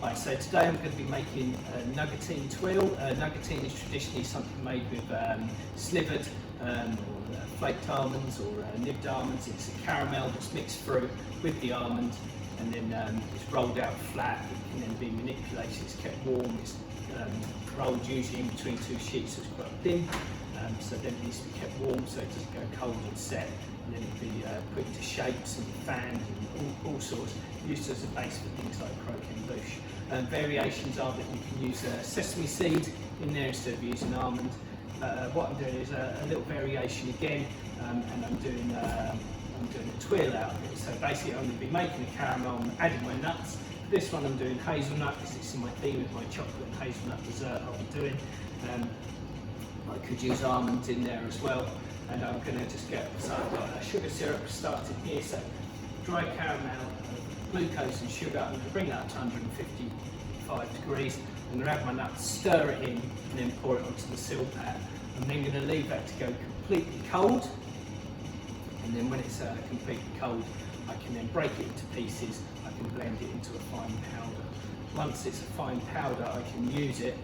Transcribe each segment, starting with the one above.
Right, so today I'm going to be making a nougatine tuile. Nougatine is traditionally something made with slivered or flaked almonds or nibbed almonds. It's a caramel that's mixed through with the almond and then it's rolled out flat. It can then be manipulated, it's kept warm, it's rolled usually in between two sheets so it's quite thin. So then it needs to be kept warm so it doesn't go cold and set. And then it'll be put into shapes and fanned and all sorts, used as a base for things like croquet and bouche. Variations are that you can use sesame seed in there instead of using almond. What I'm doing is a little variation again, and I'm doing a tuile out of it. So basically I'm going to be making a caramel and adding my nuts. For this one I'm doing hazelnut because it's in my theme with my chocolate and hazelnut dessert I'll be doing. I could use almonds in there as well. And I'm going to just get, so I've got a sugar syrup started here, so dry caramel, glucose and sugar. I'm going to bring that up to 155 degrees. I'm going to add my nuts, stir it in, and then pour it onto the sill pan. I'm then going to leave that to go completely cold. And then when it's completely cold, I can then break it into pieces. I can blend it into a fine powder. Once it's a fine powder, I can use it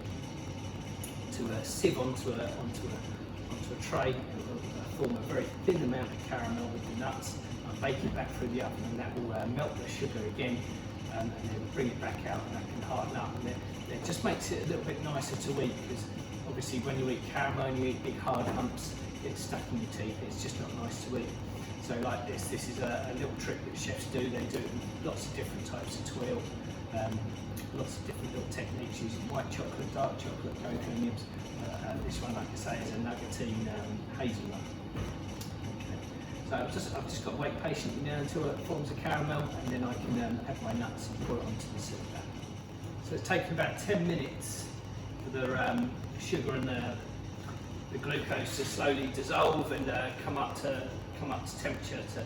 to sieve onto a tray. Form a very thin amount of caramel with the nuts. I'll bake it back through the oven and that will melt the sugar again and then bring it back out and that can harden up. And it just makes it a little bit nicer to eat because obviously when you eat caramel and you eat big hard lumps, it's stuck in your teeth. It's just not nice to eat. So like this is a little trick that chefs do. They do it with lots of different types of tuile, lots of different little techniques using white chocolate, dark chocolate, cocoa nibs. This one, like I say, is a nougatine hazelnut. So I've just got to wait patiently now until it forms a caramel and then I can add my nuts and pour it onto the sill pan. So it's taken about 10 minutes for the sugar and the glucose to slowly dissolve and come up to temperature to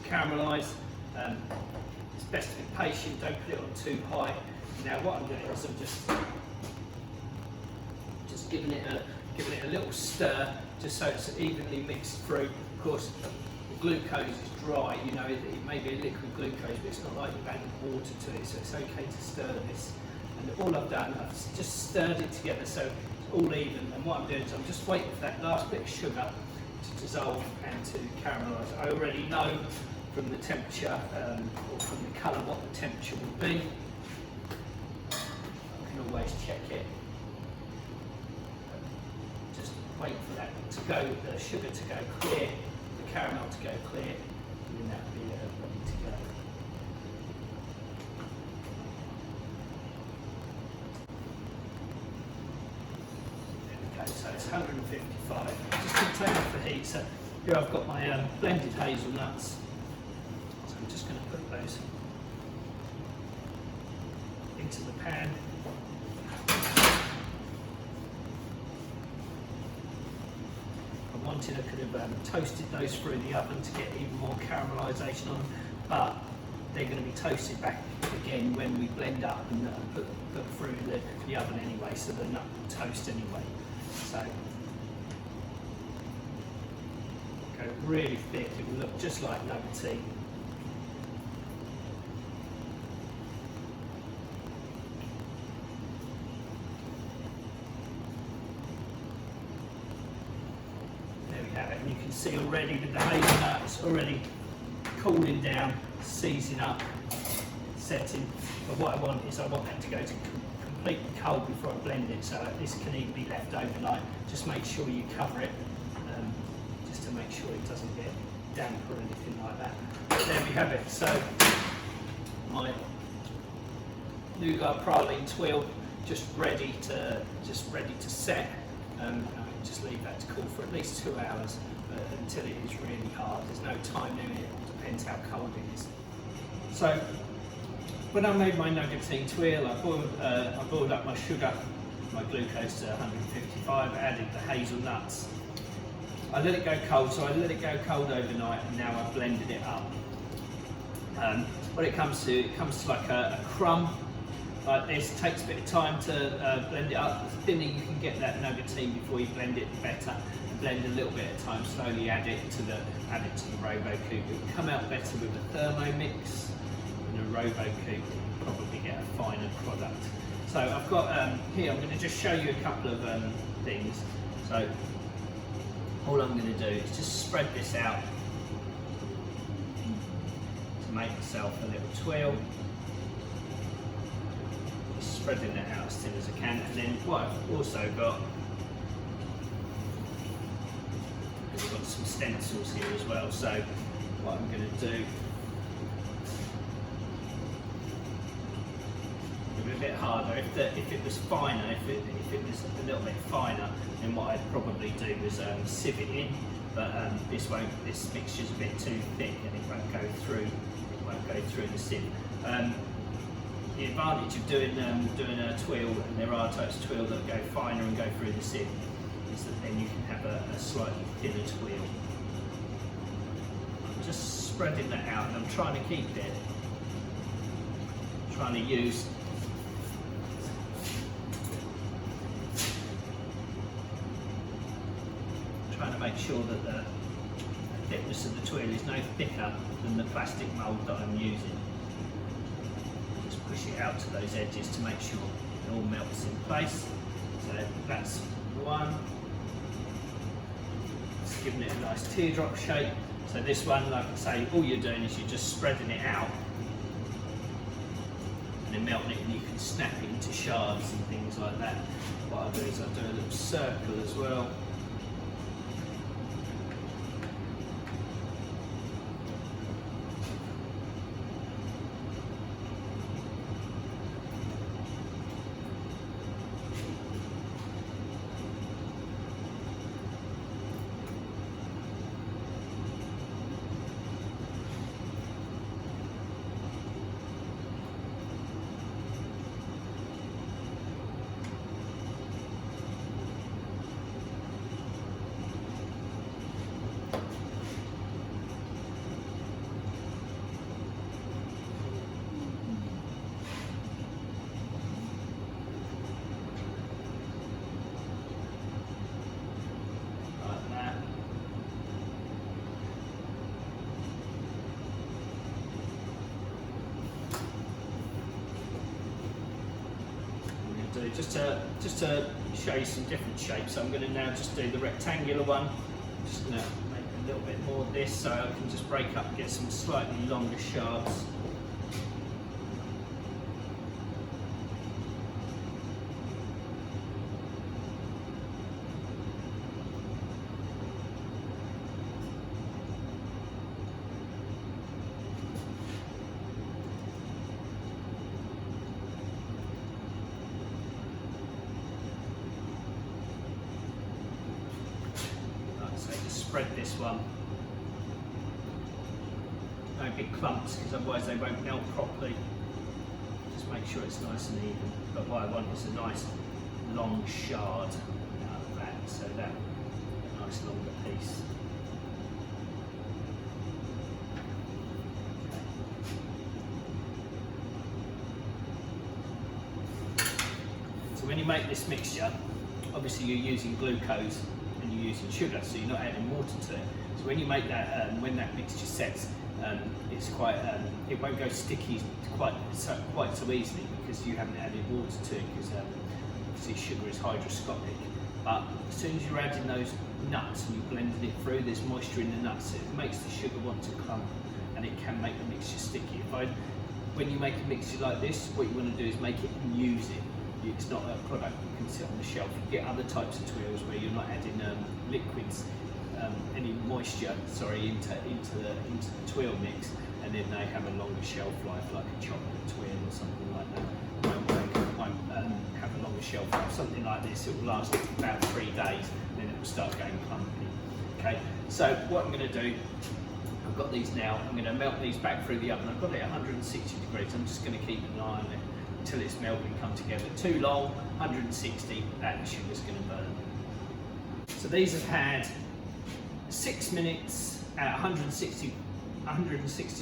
caramelise. It's best to be patient, don't put it on too high. Now what I'm doing is I'm just giving it a little stir just so it's evenly mixed through. Of course, glucose is dry, you know, it may be a liquid glucose, but it's not like you've added water to it, so it's okay to stir this. And all I've done, I've just stirred it together so it's all even, and what I'm doing is I'm just waiting for that last bit of sugar to dissolve and to caramelise. I already know from the temperature or from the colour what the temperature will be. I can always check it. Just wait for that to go, the sugar to go clear, caramel to go clear, and then that will be ready to go. There we go, so it's 155. Just going to take off the heat. So here I've got my blended hazelnuts. So I'm just going to put those into the pan. Wanted, I could have toasted those through the oven to get even more caramelisation on them, but they're going to be toasted back again when we blend up and put through the oven anyway, so the nut will toast anyway. So go really thick, it will look just like nougatine. And you can see already with the hazelnut, it's already cooling down, seizing up, setting. But what I want is I want that to go to completely cold before I blend it, so this can even be left overnight. Just make sure you cover it, just to make sure it doesn't get damp or anything like that. But there we have it. So my nougat praline tuile just ready to set. Just leave that to cool for at least 2 hours until it is really hard. There's no time limit, it depends how cold it is. So when I made my nougatine tuile, I boiled up my sugar, my glucose to 155, added the hazelnuts. I let it go cold, so I let it go cold overnight and now I've blended it up. What it comes to like a crumb. Like this, takes a bit of time to blend it up. The thinner you can get that nougatine before you blend it, the better. Blend a little bit at a time, slowly add it to the Robo Coupe. It will come out better with a Thermomix. In a Robo Coupe, you'll probably get a finer product. So I've got here, I'm going to just show you a couple of things. So all I'm going to do is just spread this out to make myself a little tuile. Just spreading that out as thin as I can. And then what I've also got, I've got some stencils here as well. So what I'm going to do, a bit harder. If it was finer, if it was a little bit finer, then what I'd probably do is sieve it in. But this mixture's a bit too thick and it won't go through. It won't go through the sieve. The advantage of doing a tuile, and there are types of tuile that go finer and go through the sieve, is that then you can have a slightly thinner tuile. I'm just spreading that out, and I'm trying to keep it. Trying to use. Trying to make sure that the thickness of the tuile is no thicker than the plastic mould that I'm using. Just push it out to those edges to make sure it all melts in place. So that's one. Just giving it a nice teardrop shape. So this one, like I say, all you're doing is you're just spreading it out and then melting it, and you can snap it into shards and things like that. What I'll do is I'll do a little circle as well. Just to show you some different shapes, I'm going to now just do the rectangular one. I'm just going to make a little bit more of this so I can just break up and get some slightly longer shards. Spread this one. No big clumps, because otherwise they won't melt properly. Just make sure it's nice and even. But what I want is a nice long shard out of that, so that a nice longer piece. So when you make this mixture, obviously you're using glucose and you're using sugar, so you're not adding water to it. So when you make that, when that mixture sets, it's quite, it won't go sticky quite so easily because you haven't added water to it, because obviously sugar is hygroscopic. But as soon as you're adding those nuts and you're blending it through, there's moisture in the nuts, it makes the sugar want to clump and it can make the mixture sticky. When you make a mixture like this, what you want to do is make it and use it. It's not a product you can sit on the shelf. You get other types of tuiles where you're not adding liquids, any moisture, into the tuile mix, and then they have a longer shelf life, like a chocolate tuile or something like that. Won't have a longer shelf life. Something like this, it will last about 3 days, and then it will start going clumpy. Okay. So what I'm going to do, I've got these now. I'm going to melt these back through the oven. I've got it at 160 degrees. I'm just going to keep an eye on it until it's melted and come together. Too long, 160, that the sugar's going to burn. So these have had 6 minutes at 160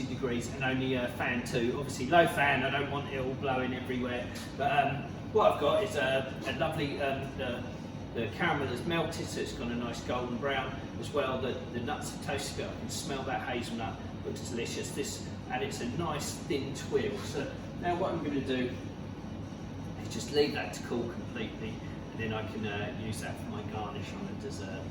degrees and only fan 2. Obviously low fan, I don't want it all blowing everywhere. But what I've got is a lovely, the caramel has melted, so it's got a nice golden brown as well. The nuts are toasted, I can smell that hazelnut, looks delicious. And it's a nice thin tuile. So now what I'm going to do Just leave that to cool completely, and then I can use that for my garnish on a dessert.